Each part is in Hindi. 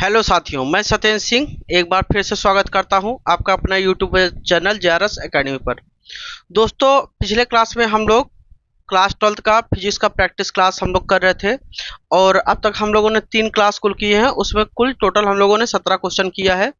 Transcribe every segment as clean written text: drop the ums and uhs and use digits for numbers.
हेलो साथियों, मैं सत्येंद्र सिंह एक बार फिर से स्वागत करता हूं आपका अपना यूट्यूब चैनल जेआरएस एकेडमी पर। दोस्तों, पिछले क्लास में हम लोग क्लास 12th का फिजिक्स का प्रैक्टिस क्लास हम लोग कर रहे थे और अब तक हम लोगों ने 3 क्लास कुल किए हैं। उसमें कुल टोटल हम लोगों ने 17 क्वेश्चन किया है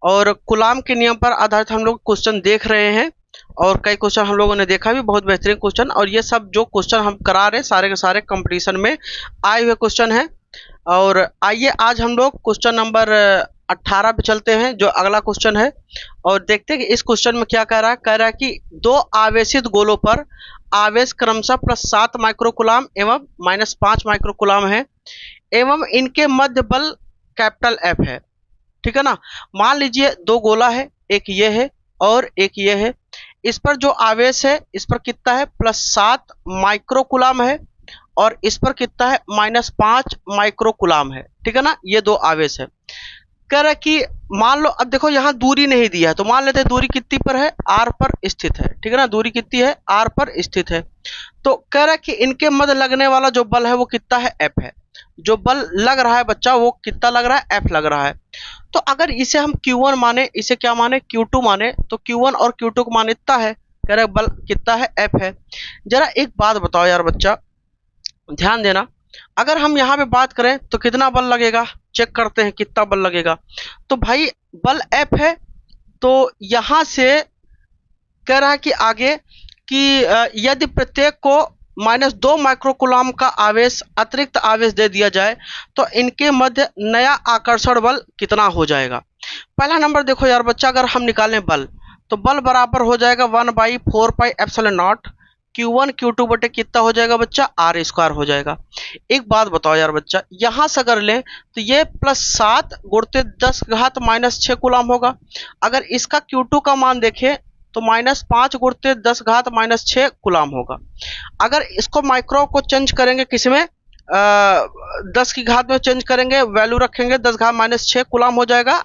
और कूलाम के नियम पर आधारित हम लोग क्वेश्चन देख रहे हैं और कई क्वेश्चन हम लोगों ने देखा भी, बहुत बेहतरीन क्वेश्चन। और ये सब जो क्वेश्चन हम करा रहे हैं सारे के सारे कंपटीशन में आए हुए क्वेश्चन हैं। और आइए आज हम लोग क्वेश्चन नंबर 18 पे चलते हैं, जो अगला क्वेश्चन है, और देखते हैं कि इस क्वेश्चन में क्या कह रहा है। कह रहा है कि दो आवेशित गोलों पर आवेश क्रमशः +7 माइक्रोकूलाम एवं -5 माइक्रोकूलाम है एवं इनके मध्य बल कैपिटल एफ है। ठीक है ना। मान लीजिए दो गोला है, एक ये है और एक ये है। इस पर जो आवेश है इस पर कितना है, +7 माइक्रोकूलाम है और इस पर कितना है, -5 माइक्रोकूलाम है। ठीक है ना। ये दो आवेश है। कह रहा है कि मान लो, अब देखो यहाँ दूरी नहीं दिया है तो मान लेते हैं दूरी कितनी पर है, आर पर स्थित है। ठीक है ना। दूरी कितनी है, आर पर स्थित है। तो कह रहा है कि इनके मध्य लगने वाला जो बल है वो कितना है, एफ है। जो बल लग रहा है बच्चा वो कितना लग रहा है, एफ लग रहा है। तो अगर इसे हम Q1 माने, इसे क्या माने, Q2 माने, तो Q1 और Q2 का मान इतना है। कह रहा है बल कितना है, एफ है। जरा एक बात बताओ यार बच्चा, ध्यान देना। अगर हम यहाँ पे बात करें तो कितना बल लगेगा, चेक करते हैं कितना बल लगेगा। तो भाई बल एफ है, तो यहाँ से कह रहा है कि आगे कि यदि प्रत्येक को -2 माइक्रोकूलाम का आवेश अतिरिक्त आवेश दे दिया जाए तो इनके मध्य नया आकर्षण बल कितना हो जाएगा। पहला नंबर देखो यार बच्चा, अगर हम निकालें बल तो बल बराबर हो जाएगा 1/4πε0 Q1 Q2 बटे कितना हो जाएगा बच्चा, R² हो जाएगा। एक बात बताओ यार बच्चा, यहां से अगर लें तो ये +7 गुणित 10⁻⁻6 कूलाम होगा। अगर इसका Q2 का मान देखें तो -5 गुणित 10⁻⁻6 कूलाम होगा। अगर इसको माइक्रो को चेंज करेंगे किसमें, 10 की घात में चेंज करेंगे, वैल्यू रखेंगे 10⁻⁻6 कूलाम हो जाएगा।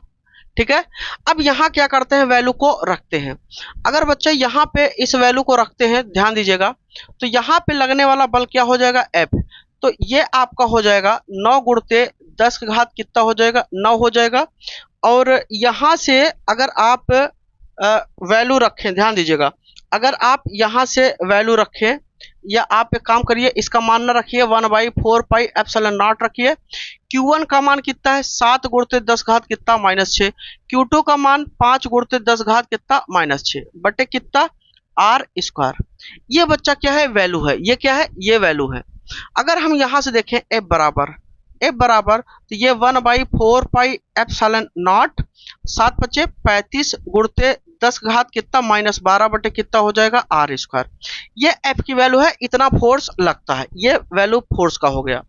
ठीक है। अब यहाँ क्या करते हैं, वैल्यू को रखते हैं। अगर बच्चे यहाँ पे इस वैल्यू को रखते हैं, ध्यान दीजिएगा, तो यहाँ पे लगने वाला बल क्या हो जाएगा, एफ। तो ये आपका हो जाएगा 9 गुणित 10 की घात कितना हो जाएगा, 9 हो जाएगा। और यहाँ से अगर आप वैल्यू रखें, ध्यान दीजिएगा, अगर आप यहाँ से वैल्यू रखें या आप एक काम करिए, इसका मान ना रखिए, 1/4πε0 रखिए। Q1 का मान कितना है, 7 गुणित 10 घात कितना, -6। Q2 का मान 5 गुणित 10 घात कितना, -6 बटे कितना, R²। ये बच्चा क्या है, वैल्यू है। ये क्या है, ये वैल्यू है। अगर हम यहाँ से देखें एफ बराबर तो ये 1/4πε0 7 × 5 = 35 गुणित 10 घात कितना, -12 बटे कितना हो जाएगा, R²। ये एफ की वैल्यू है, इतना फोर्स लगता है। ये वैल्यू फोर्स का हो गया।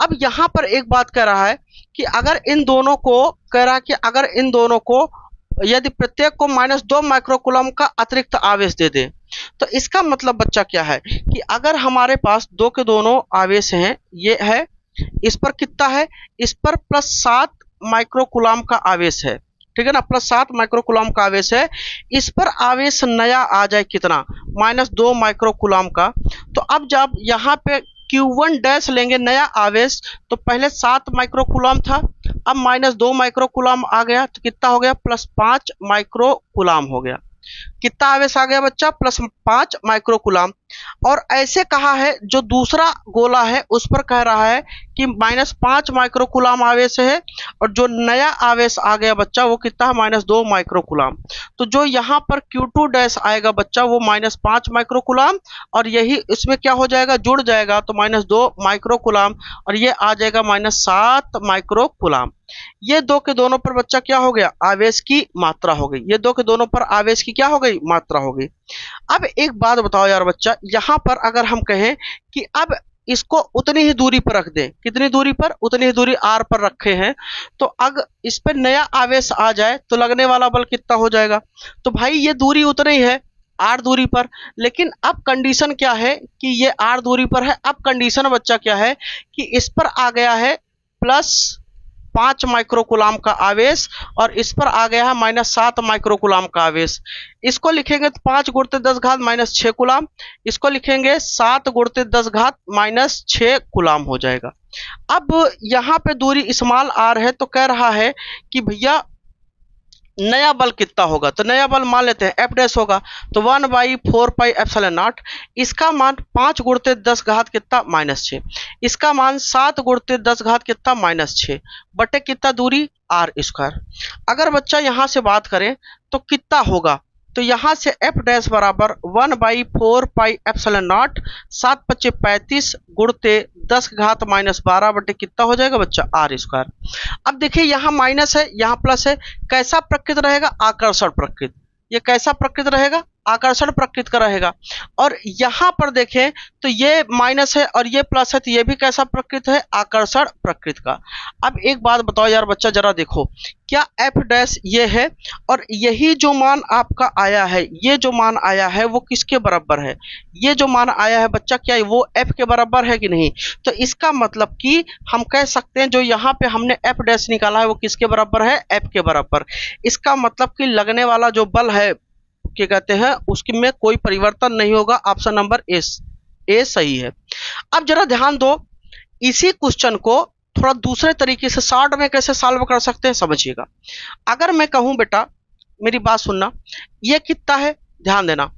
अब यहाँ पर एक बात कह रहा है कि अगर इन दोनों को, कह रहा है कि अगर इन दोनों को यदि प्रत्येक को -2 माइक्रोकूलम का अतिरिक्त आवेश दे दे, तो इसका मतलब बच्चा क्या है कि अगर हमारे पास दो के दोनों आवेश हैं, ये है, इस पर कितना है, इस पर +7 माइक्रोकूलम का आवेश है। ठीक है ना, +7 माइक्रोकूलम का आवेश है। इस पर आवेश नया आ जाए कितना, -2 माइक्रोकूलम का। तो अब जब यहाँ पे Q1 डैश लेंगे नया आवेश, तो पहले 7 माइक्रोकूलम था, अब -2 माइक्रोकूलम आ गया, तो कितना हो गया, +5 माइक्रोकूलम हो गया। कितना आवेश आ गया बच्चा, +5 माइक्रोकूलम। और ऐसे कहा है जो दूसरा गोला है उस पर कह रहा है कि -5 माइक्रोकूलम आवेश है और जो नया आवेश आ गया बच्चा वो कितना है, -2 माइक्रोकूलम। तो जो यहाँ पर Q2 डैश आएगा बच्चा वो -5 माइक्रोकूलम और यही इसमें क्या हो जाएगा, जुड़ जाएगा, तो -2 माइक्रोकूलम और ये आ जाएगा -7 माइक्रोकूलम। ये दो के दोनों पर बच्चा क्या हो गया, आवेश की मात्रा हो गई। ये दो के दोनों पर आवेश की क्या हो गई, मात्रा हो गई। अब एक बात बताओ यार बच्चा, यहाँ पर अगर हम कहें कि अब इसको उतनी ही दूरी पर रख दें, कितनी दूरी पर, उतनी ही दूरी आर पर रखे हैं, तो अगर इस पर नया आवेश आ जाए तो लगने वाला बल कितना हो जाएगा। तो भाई ये दूरी उतनी ही है, आर दूरी पर। लेकिन अब कंडीशन क्या है कि ये आर दूरी पर है। अब कंडीशन बच्चा क्या है कि इस पर आ गया है 5 माइक्रोकुलाम का आवेश और इस पर आ गया है -7 माइक्रोकुलाम का आवेश। इसको लिखेंगे तो 5 × 10 घात -6 कुलाम, इसको लिखेंगे 7 × 10 घात -6 कुलाम हो जाएगा। अब यहाँ पे दूरी स्मॉल r है तो कह रहा है कि भैया नया बल कितना होगा, तो नया बल मान लेते हैं एफ डैश होगा, तो 1/4πε0। इसका मान 5 × 10 घात कितना -6, इसका मान 7 × 10 घात कितना -6 बटे कितना दूरी r²। अगर बच्चा यहाँ से बात करें तो कितना होगा, तो यहाँ से एफ डैश बराबर 1/4πε0 7 × 5 = 35 × 10 घात -12 बटे कितना हो जाएगा बच्चा r²। अब देखिए यहाँ माइनस है यहाँ प्लस है, कैसा प्रकृत रहेगा, आकर्षण प्रकृत। ये कैसा प्रकृत रहेगा, आकर्षण प्रकृत का रहेगा। और यहाँ पर देखें तो ये माइनस है और ये प्लस है, तो ये भी कैसा प्रकृत है, आकर्षण प्रकृत का। अब एक बात बताओ यार बच्चा, जरा देखो क्या एफ डैश ये है और यही जो मान आपका आया है, ये जो मान आया है वो किसके बराबर है, ये जो मान आया है बच्चा क्या वो एफ के बराबर है कि नहीं। तो इसका मतलब कि हम कह सकते हैं जो यहाँ पे हमने एफ डैश निकाला है वो किसके बराबर है, एफ के बराबर। इसका मतलब कि लगने वाला जो बल है क्या कहते हैं उसकी में कोई परिवर्तन नहीं होगा। ऑप्शन नंबर ए सही है। अब जरा ध्यान दो, इसी क्वेश्चन को थोड़ा दूसरे तरीके से शॉर्ट में कैसे सॉल्व कर सकते हैं समझिएगा। अगर मैं कहूं बेटा मेरी बात सुनना, ये कितना है ध्यान देना,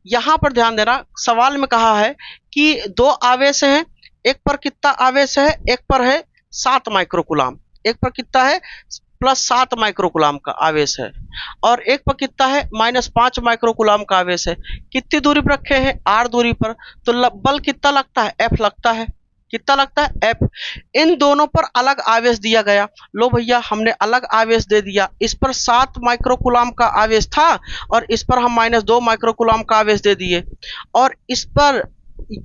यहां पर ध्यान देना। सवाल में कहा है कि 2 आवेश हैं, एक पर कितना आवेश है, एक पर है 7 माइक्रोकुलाम, एक पर कितना है +7 माइक्रोकुलाम का आवेश है और एक पर कितना है -5 माइक्रोकुलाम का आवेश है। कितनी दूरी पर रखे हैं, r दूरी पर, तो बल कितना लगता है, F लगता है। कितना लगता है, F। इन दोनों पर अलग आवेश दिया गया, लो भैया हमने अलग आवेश दे दिया। इस पर 7 माइक्रोकुलाम का आवेश था और इस पर हम -2 माइक्रोकुलाम का आवेश दे दिए, और इस पर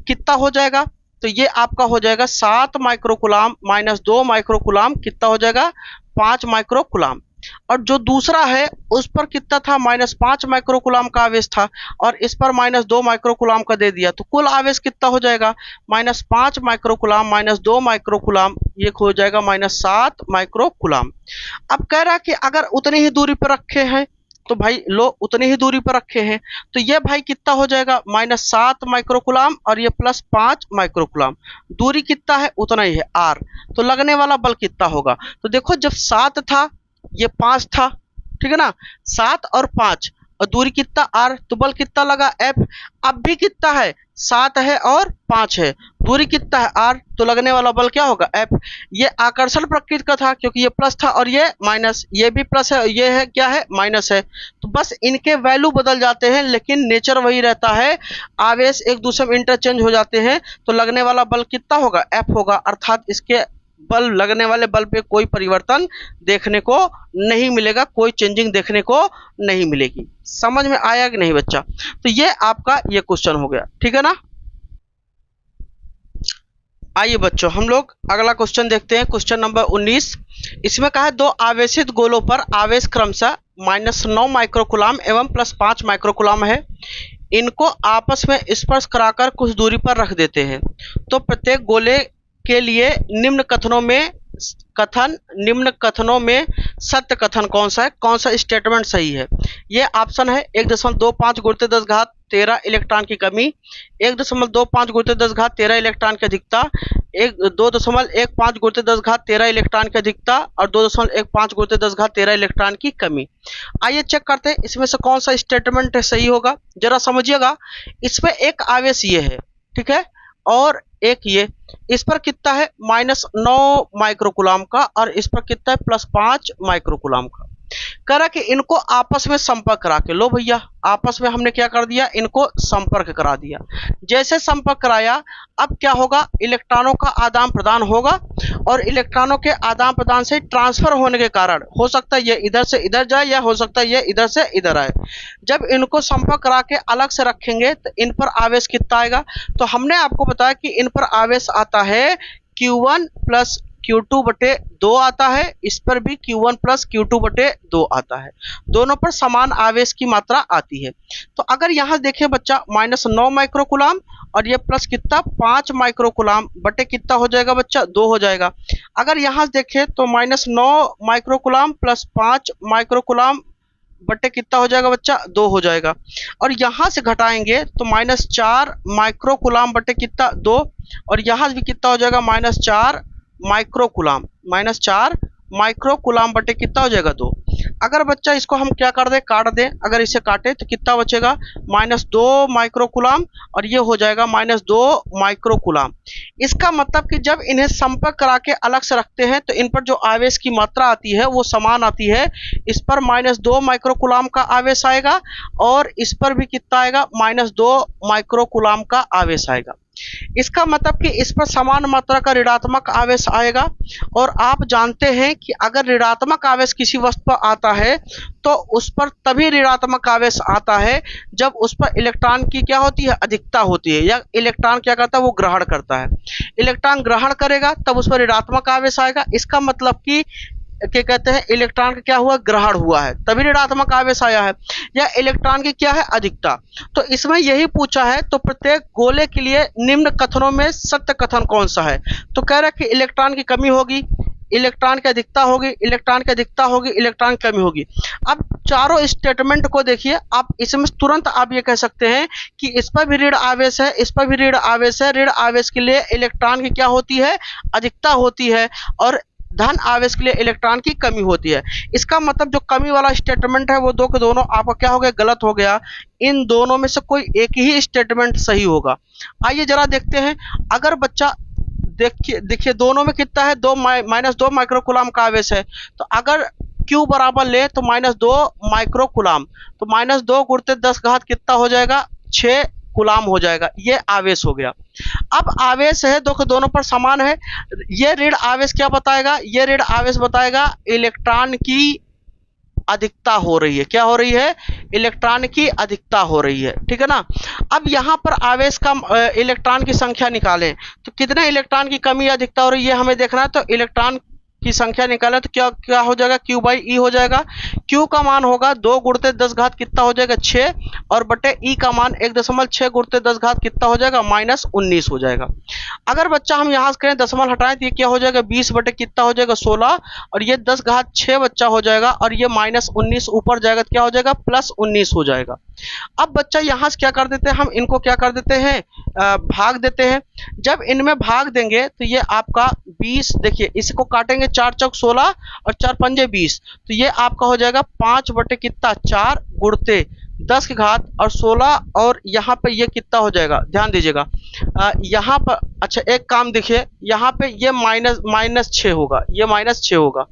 कितना हो जाएगा, तो ये आपका हो जाएगा 7 माइक्रोकुलाम -2 माइक्रोकुलाम कितना हो जाएगा 5 माइक्रोकुलाम। और जो दूसरा है उस पर कितना था, -5 माइक्रोकुलाम का आवेश था और इस पर -2 माइक्रोकुलाम का दे दिया, तो कुल आवेश कितना हो जाएगा -5 माइक्रोकुलाम -2 माइक्रोकुलाम, ये हो जाएगा -7 माइक्रोकुलाम। अब कह रहा है कि अगर उतनी ही दूरी पर रखे हैं तो भाई लो उतनी ही दूरी पर रखे हैं, तो ये भाई कितना हो जाएगा -7 माइक्रोकुलाम और ये +5 माइक्रोकुलाम। दूरी कितना है उतना ही है r, तो लगने वाला बल कितना होगा। तो देखो जब 7 था ये 5 था, ठीक है ना, 7 और 5 और दूरी कितना r, तो बल कितना लगा F। अब भी कितना है 7 है और 5 है, दूरी कितना है r, तो लगने वाला बल क्या होगा F। ये आकर्षण प्रकृति का था क्योंकि ये प्लस था और ये माइनस, ये भी प्लस है और ये है क्या है माइनस है, तो बस इनके वैल्यू बदल जाते हैं लेकिन नेचर वही रहता है, आवेश एक दूसरे में इंटरचेंज हो जाते हैं, तो लगने वाला बल कितना होगा F होगा। अर्थात इसके बल लगने वाले बल पे कोई परिवर्तन देखने को नहीं मिलेगा, कोई चेंजिंग देखने को नहीं मिलेगी। समझ में आया कि नहीं बच्चा। तो ये आपका ये क्वेश्चन हो गया, ठीक है ना। आइए बच्चों हम लोग अगला क्वेश्चन देखते हैं, क्वेश्चन नंबर 19। इसमें कहा है 2 आवेशित गोलों पर आवेश क्रमशः -9 माइक्रोकुलाम एवं +5 माइक्रोकुलाम है, इनको आपस में स्पर्श कराकर कुछ दूरी पर रख देते हैं, तो प्रत्येक गोले के लिए निम्न कथनों में सत्य कथन कौन सा है, कौन सा स्टेटमेंट सही है। ये ऑप्शन है 1.25 × 10 घात 13 इलेक्ट्रॉन की कमी, 1.25 × 10 घात 13 इलेक्ट्रॉन की अधिकता, 2.15 × 10 घात 13 इलेक्ट्रॉन की अधिकता और 2.15 × 10 घात 13 इलेक्ट्रॉन की कमी। आइए चेक करते हैं इसमें से कौन सा स्टेटमेंट सही होगा। जरा समझिएगा, इसमें एक आवेश ये है, ठीक है, और एक ये, इस पर कितना है -9 माइक्रोकुलाम का और इस पर कितना है +5 माइक्रोकुलाम का। करा कि इनको आपस में संपर्क करा के, लो भैया आपस में हमने क्या कर दिया, इनको संपर्क करा दिया। जैसे संपर्क कराया अब क्या होगा, इलेक्ट्रॉनों का आदान प्रदान होगा और इलेक्ट्रॉनों के आदान प्रदान से ट्रांसफर होने के कारण हो सकता है ये इधर से इधर जाए या हो सकता है ये इधर से इधर आए। जब इनको संपर्क करा के अलग से रखेंगे तो इन पर आवेश कितना आएगा, तो हमने आपको बताया कि इन पर आवेश आता है Q1 + Q2/2 आता है, इस पर भी Q1 प्लस Q2/2 आता है। दोनों पर समान आवेश की मात्रा आती है। तो अगर यहाँ देखें बच्चा -9 माइक्रोकुलाम और ये प्लस कितना 5 माइक्रोकुलाम बटे कितना हो जाएगा बच्चा 2 हो जाएगा। अगर यहाँ देखें तो -9 माइक्रोकुलाम प्लस 5 माइक्रोकुलाम बटे कितना हो जाएगा बच्चा 2 हो जाएगा। और यहाँ से घटाएंगे तो -4 माइक्रोकुलाम बटे कितना 2 और यहाँ भी कितना हो जाएगा -4 माइक्रोकुलाम -4 माइक्रोकुलाम बटे कितना हो जाएगा 2। अगर बच्चा इसको हम क्या कर दें काट दें, अगर इसे काटे तो कितना बचेगा -2 माइक्रोकुलाम और ये हो जाएगा -2 माइक्रोकुलाम। इसका मतलब कि जब इन्हें संपर्क करा के अलग से रखते हैं तो इन पर जो आवेश की मात्रा आती है वो समान आती है। इस पर -2 माइक्रोकुलाम का आवेश आएगा और इस पर भी कितना आएगा -2 माइक्रोकुलाम का आवेश आएगा। इसका मतलब कि इस पर समान मात्रा का ऋणात्मक आवेश आएगा। और आप जानते हैं कि अगर ऋणात्मक आवेश किसी वस्तु पर आता है तो उस पर तभी ऋणात्मक आवेश आता है जब उस पर इलेक्ट्रॉन की क्या होती है अधिकता होती है, या इलेक्ट्रॉन क्या करता है वो ग्रहण करता है। इलेक्ट्रॉन ग्रहण करेगा तब उस पर ऋणात्मक आवेश आएगा। इसका मतलब कि क्या कहते हैं इलेक्ट्रॉन का क्या हुआ ग्रहण हुआ है तभी ऋणात्मक आवेश आया है, या इलेक्ट्रॉन की क्या है अधिकता। तो इसमें यही पूछा है। तो प्रत्येक गोले के लिए निम्न कथनों में सत्य कथन कौन सा है। तो कह रहा है कि इलेक्ट्रॉन की कमी होगी, इलेक्ट्रॉन की अधिकता होगी, इलेक्ट्रॉन की अधिकता होगी, इलेक्ट्रॉन की कमी होगी। अब चारों स्टेटमेंट को देखिए, आप इसमें तुरंत आप ये कह सकते हैं कि इस पर भी ऋण आवेश है, इस पर भी ऋण आवेश है। ऋण आवेश के लिए इलेक्ट्रॉन की क्या होती है अधिकता होती है और धन आवेश के लिए इलेक्ट्रॉन की कमी होती है। इसका मतलब जो कमी वाला स्टेटमेंट है वो दो के दोनों आपका क्या हो गया गलत हो गया। इन दोनों में से कोई एक ही स्टेटमेंट सही होगा। आइए जरा देखते हैं। अगर बच्चा देखिए दोनों में कितना है -2 माइक्रोकुलाम का आवेश है। तो अगर Q बराबर ले तो -2 माइक्रोकुलाम, तो -2 गुणित 10 घात कितना हो जाएगा 6 कुलाम हो जाएगा। ये आवेश हो गया। अब आवेश है दो के दोनों पर समान है। ये ऋण आवेश क्या बताएगा, ये ऋण आवेश बताएगा इलेक्ट्रॉन की अधिकता हो रही है। क्या हो रही है इलेक्ट्रॉन की अधिकता हो रही है, ठीक है ना। अब यहाँ पर आवेश का इलेक्ट्रॉन की संख्या निकालें तो कितने इलेक्ट्रॉन की कमी या अधिकता हो रही है हमें देखना है। तो इलेक्ट्रॉन की संख्या निकालें तो क्या क्या हो जाएगा Q/E हो जाएगा। Q का मान होगा 2 गुणित 10 घात कितना हो जाएगा 6 और बटे E का मान 1.6 गुणित 10 घात कितना हो जाएगा -19 हो जाएगा। अगर बच्चा हम यहाँ से करें दशमलव हटाएं तो ये क्या हो जाएगा 20 बटे कितना हो जाएगा 16 और ये 10 घात 6 बच्चा हो जाएगा और ये -19 ऊपर जाएगा तो क्या हो जाएगा +19 हो जाएगा। अब बच्चा यहाँ से क्या कर देते हैं हम इनको क्या कर देते हैं भाग देते हैं। जब इनमें भाग देंगे तो ये आपका 20, देखिए इसको काटेंगे 4 चौक 16 और 4 पंजे 20, तो ये आपका हो जाएगा 5 बटे कितना 4 गुणते 10 की घात और 16 और यहाँ पे ये कितना हो जाएगा ध्यान दीजिएगा यहाँ पर। अच्छा एक काम देखिए यहाँ पे ये -6 होगा, ये -6 होगा।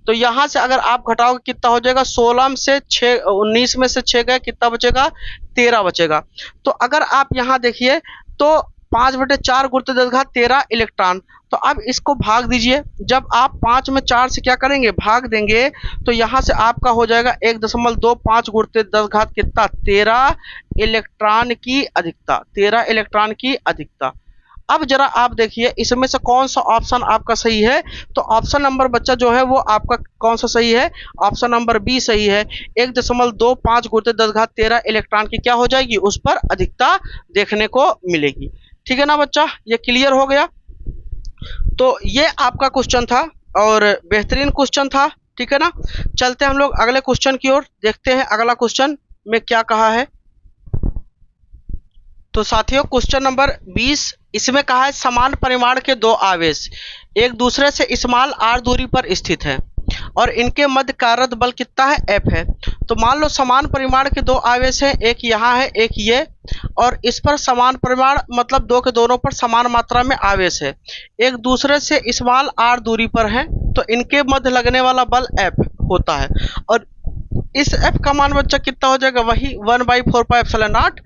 तो यहाँ से अगर आप घटाओगे कितना हो जाएगा 16 में से 6 19 में से 6 गए कितना बचेगा 13 बचेगा। तो अगर आप यहाँ देखिए तो 5 बटे 4 गुणित 10 घात 13 इलेक्ट्रॉन। तो अब इसको भाग दीजिए। जब आप 5 में 4 से क्या करेंगे भाग देंगे तो यहाँ से आपका हो जाएगा 1.25 गुणित 10 घात कितना 13 इलेक्ट्रॉन की अधिकता, 13 इलेक्ट्रॉन की अधिकता। अब जरा आप देखिए इसमें से कौन सा ऑप्शन आपका सही है। तो ऑप्शन नंबर बच्चा जो है वो आपका कौन सा सही है, ऑप्शन नंबर बी सही है। 1.25 गुणित 10 घात 13 इलेक्ट्रॉन की क्या हो जाएगी उस पर अधिकता देखने को मिलेगी। ठीक है ना बच्चा, ये क्लियर हो गया। तो ये आपका क्वेश्चन था और बेहतरीन क्वेश्चन था, ठीक है ना। चलते हम लोग अगले क्वेश्चन की ओर, देखते हैं अगला क्वेश्चन में क्या कहा है। तो साथियों क्वेश्चन नंबर 20 इसमें कहा है समान परिमाण के दो आवेश एक दूसरे से स्मॉल r दूरी पर स्थित हैं और इनके मध्य कार्यरत बल कितना है F है। तो मान लो समान परिमाण के दो आवेश हैं, एक यहाँ है एक ये, और इस पर समान परिमाण मतलब दो के दोनों पर समान मात्रा में आवेश है, एक दूसरे से स्मॉल r दूरी पर हैं। तो इनके मध्य लगने वाला बल F होता है और इस F का मान बच्चा कितना हो जाएगा वही 1/4πε0।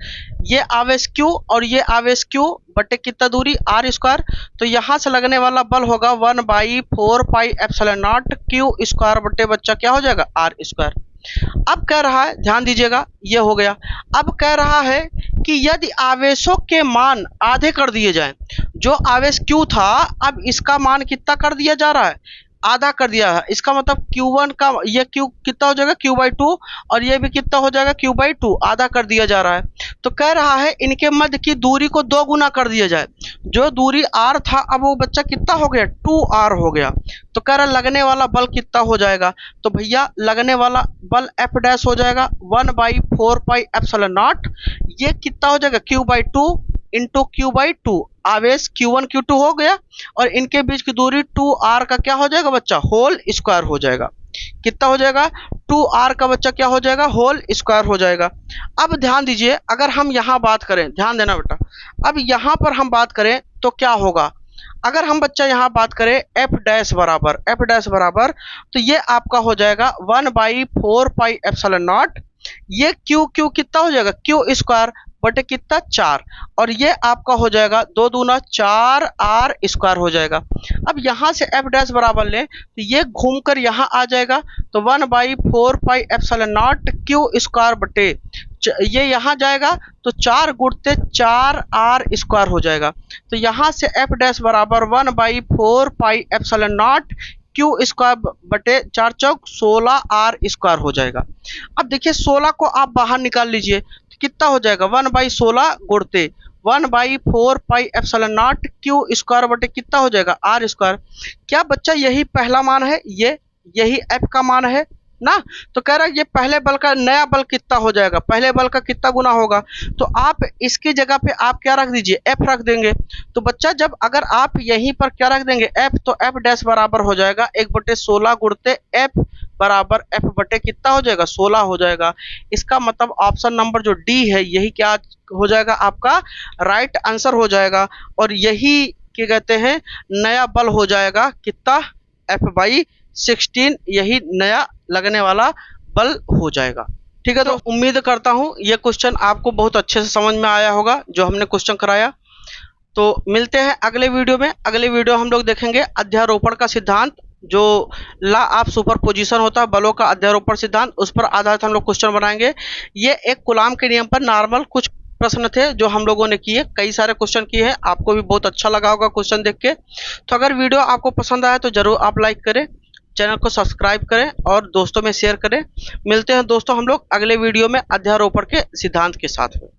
ये आवेश Q और ये आवेश Q बटे कितना दूरी r स्क्वायर। तो यहाँ से लगने वाला बल होगा 1/4πε0 Q स्क्वायर बटे बच्चा क्या हो जाएगा r स्क्वायर। अब कह रहा है, ध्यान दीजिएगा, ये हो गया। अब कह रहा है कि यदि आवेशों के मान आधे कर दिए जाएं, जो आवेश Q था अब इसका मान कितना कर दिया जा रहा है, आधा कर दिया है। इसका मतलब Q1 का ये Q कितना हो जाएगा, Q/2, और ये भी कितना हो जाएगा, Q/2, आधा कर दिया जा रहा है। तो कह रहा है इनके मध्य की दूरी को 2 गुना कर दिया जाए। जो दूरी r था अब वो बच्चा कितना हो गया, 2r हो गया। तो कह रहा लगने वाला बल कितना हो जाएगा, तो भैया लगने वाला बल F डैश हो जाएगा 1/4πε0। ये कितना हो जाएगा, Q/2 इंटू Q/2, आवेश Q1 Q2 हो गया, और इनके बीच की दूरी 2r का क्या हो जाएगा बच्चा, होल स्क्वायर हो जाएगा। कितना हो जाएगा, 2r का बच्चा क्या हो जाएगा, होल स्क्वायर हो जाएगा। अब ध्यान दीजिए, अगर हम यहाँ बात करें, ध्यान देना बेटा, अब यहाँ पर हम बात करें तो क्या होगा, अगर हम बच्चा यहाँ बात करें F डैश बराबर, तो ये आपका हो जाएगा 1/4πε0। ये Q कितना हो जाएगा, Q स्क्वायर बटे कितना, 4, और ये आपका हो जाएगा 2 दूना 4r स्क्वायर हो जाएगा। अब यहाँ से F डैश बराबर लें तो ये घूमकर यहाँ आ जाएगा, तो 1/4πε0 Q स्क्वायर बटे ये यहाँ जाएगा तो 4 गुणते 4r स्क्वायर हो जाएगा। तो यहाँ से F डैश बराबर 1/4πε0 Q स्क्वायर बटे 4 चौक 16r स्क्वायर हो जाएगा। अब देखिए 16 को आप बाहर निकाल लीजिए तो कितना हो जाएगा, 1/16 गुणते 1/4πε0 Q स्क्वायर बटे कितना हो जाएगा, r स्क्वायर। क्या बच्चा यही पहला मान है, यही F का मान है ना। तो कह रहा है ये पहले बल का नया बल कितना हो जाएगा, पहले बल का कितना गुना होगा, तो आप इसकी जगह पे आप क्या रख दीजिए, F रख देंगे। तो बच्चा जब अगर आप यहीं पर क्या रख देंगे, F, तो F डैश बराबर हो जाएगा 1/16 गुणते F बराबर F बटे कितना हो जाएगा, 16 हो जाएगा। इसका मतलब ऑप्शन नंबर जो डी है यही क्या हो जाएगा, आपका राइट आंसर हो जाएगा, और यही क्या कहते हैं, नया बल हो जाएगा कितना, F/16, यही नया लगने वाला बल हो जाएगा। ठीक है, तो उम्मीद करता हूं ये क्वेश्चन आपको बहुत अच्छे से समझ में आया होगा जो हमने क्वेश्चन कराया। तो मिलते हैं अगले वीडियो में। अगले वीडियो हम लोग देखेंगे अध्यारोपण का सिद्धांत, जो लॉ ऑफ सुपरपोजिशन होता है, बलों का अध्यारोपण सिद्धांत, उस पर आधारित हम लोग क्वेश्चन बनाएंगे। ये एक कूलाम के नियम पर नॉर्मल कुछ प्रश्न थे जो हम लोगों ने किए, कई सारे क्वेश्चन किए हैं, आपको भी बहुत अच्छा लगा होगा क्वेश्चन देख के। तो अगर वीडियो आपको पसंद आया तो जरूर आप लाइक करें, चैनल को सब्सक्राइब करें और दोस्तों में शेयर करें। मिलते हैं दोस्तों हम लोग अगले वीडियो में अध्यारोपण के सिद्धांत के साथ में।